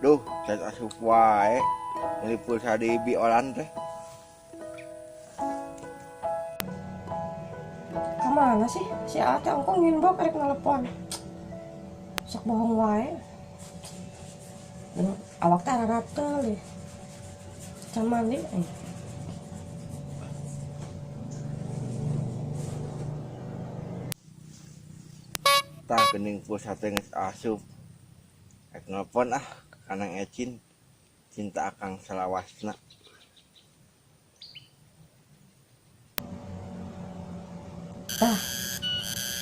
Duh, cat asup wae. Ngelipul di biolan teh. Kemana sih? Si Ate ongkong nginbok rek nelpon. Sok bohong wae. Awak teh raratel deh. Can mandi. Tah gening pulsa teh geus asup. Rek nelpon Kanang Ecin. Cinta akang salawasna. Tah,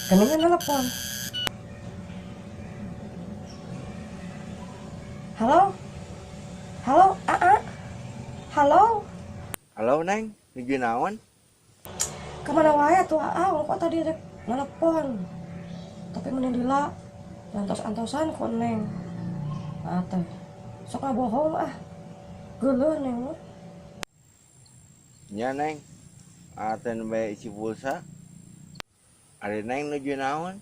geningan nelpon. Halo? Halo, Aa? Halo? Halo Neng, nuju naon? Kemana wae tuh Aa? Kok tadi rek nelpon? Tapi menilila antos-antosan kok Neng. Ate, sok bohong Geuleuh Neng. Nya Neng, aten bae isi pulsa. Ari Neng nuju naon?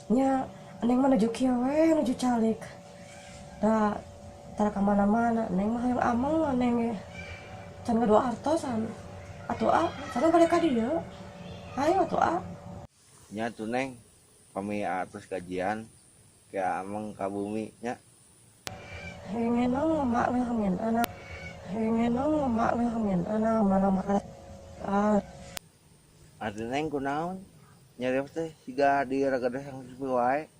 Nya, Neng menuju kieu we, nuju calik. Da tara ka mana-mana, Neng mah yang ameng Neng ge. Can ngadua artosan. Atuh sana balik ka dieu. Hayu atuh Nya tuh Neng, kami atus kajian ke ameng ka bumi nya. Hengenong emak we hamin anak. Hengenong emak we hamin anak mana makan. Ari Neng kunaon? Nyarios teh siga di ragadah sepi wae.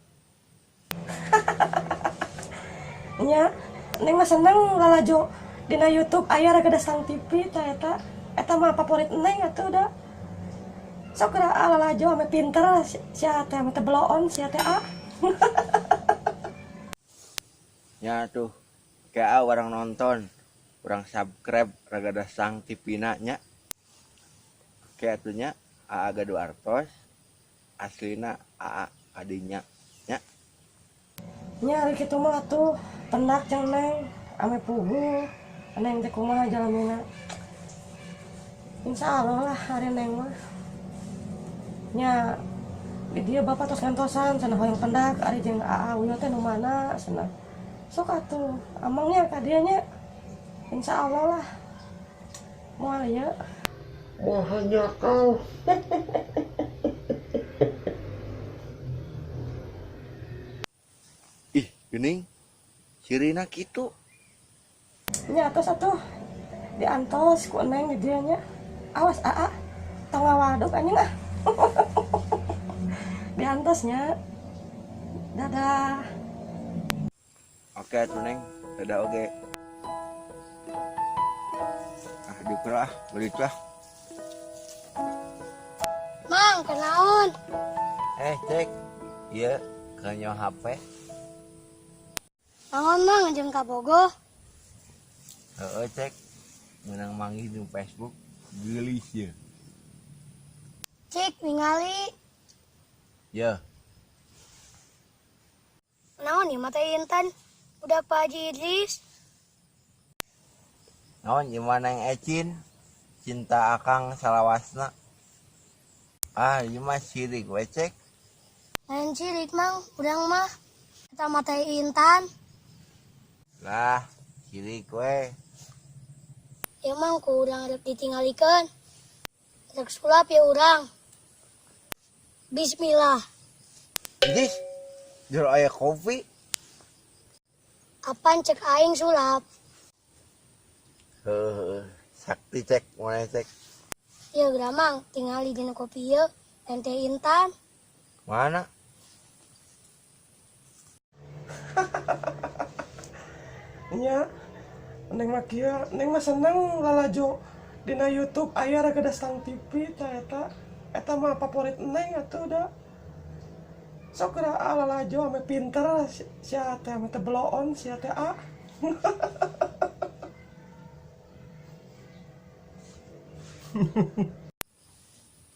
Nya, Neng mah seneng lalajo dina YouTube aya ragada Sang TV tah eta mah favorit Neng atuh da. Sok lalajo ame pinter sia teh ame teh beloon sia teh Nya tuh kayak orang nonton, orang subscribe ragadah Sang TV nya. Kayak atunya AA Gadu Artos, aslina AA kadinya nya. Nya ari kitu mah atuh pendak jeung Neng ame puguh. Neng teh kumaha jalanina? Insyaallah lah hari Neng mah. Nya di dia bapak tos ngantosan cenah hoyong pendak ari jeung AA Uyo teh nu mana cenah. Sok atuh amangnya ka dieu nya. Insyaallah lah. Moal ieu. Mohanya kau. Ih, gening. Sirina kitu. Nya atos atuh diantos ku Neng di dieu nya. Awas AA. Tong ngawaduk anjing diantosnya. Dadah. Oke tuh Neng, dadah oge. Dipel balik lah. Mang, kenaon? Cek. Iya, kanyo HP. Naon mang jeung ka Bogo? Cek. Menang manggih di Facebook. Geulis ya. Cik ningali. Ya, Naon ieu mah teh Intan? Udah Pak Haji Idris. naon gimana yang Ecin? Cinta akang salawasna. Ieu mah sirik we cek. Lain cilik mang, urang mah eta mah teh Intan. Lah, sirik we. Ieu mang ku urang rek ditinggalikeun. Rek sulap ya urang. Bismillah. Jis, jero aya kopi. Apaan cek aing sulap? Sakti cek, mulai cek. Ieu gramang tingali dina kopi ieu lain teh Intan. Mana? Nya Neng mah kieu, Neng mah seneng lalajo dina YouTube aya ragada Sang TV tah eta mah favorit Neng atuh da. Sok lalajo ame pinter sia teh ame teh beloon sia teh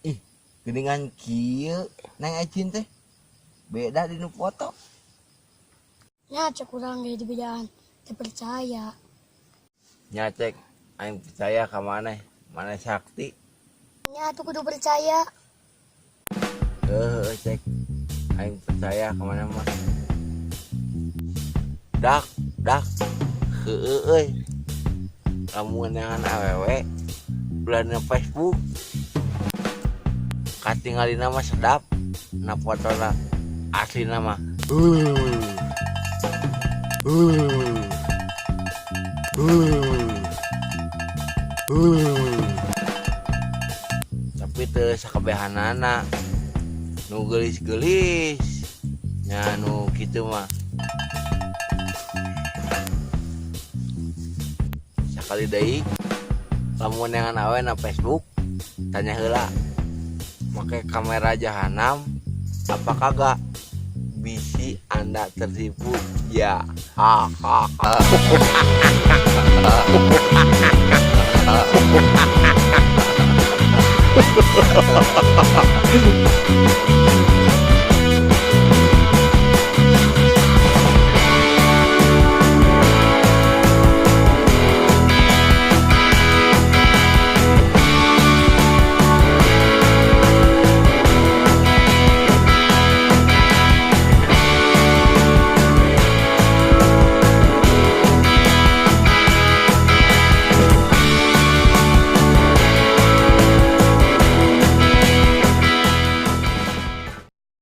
Ih, geningan kieu Neng Ecin teh. Beda di nu foto. Nya cek urang ge di bidaan teu percaya. Nya cek, aing percaya ka maneh. Maneh sakti. Nya tuh kudu percaya. Cek. Aing percaya ka maneh mah. Dak. dak heueuy lamun yang awewe bulan Facebook katingali nama sedap na fotona asli nama tapi teu sakabehanana nu geulis-geulis nya nu kitu mah sakali deui lamun neangan awe na Facebook tanya heula make kamera jahanam apa kagak bisi anda tertipu ya ha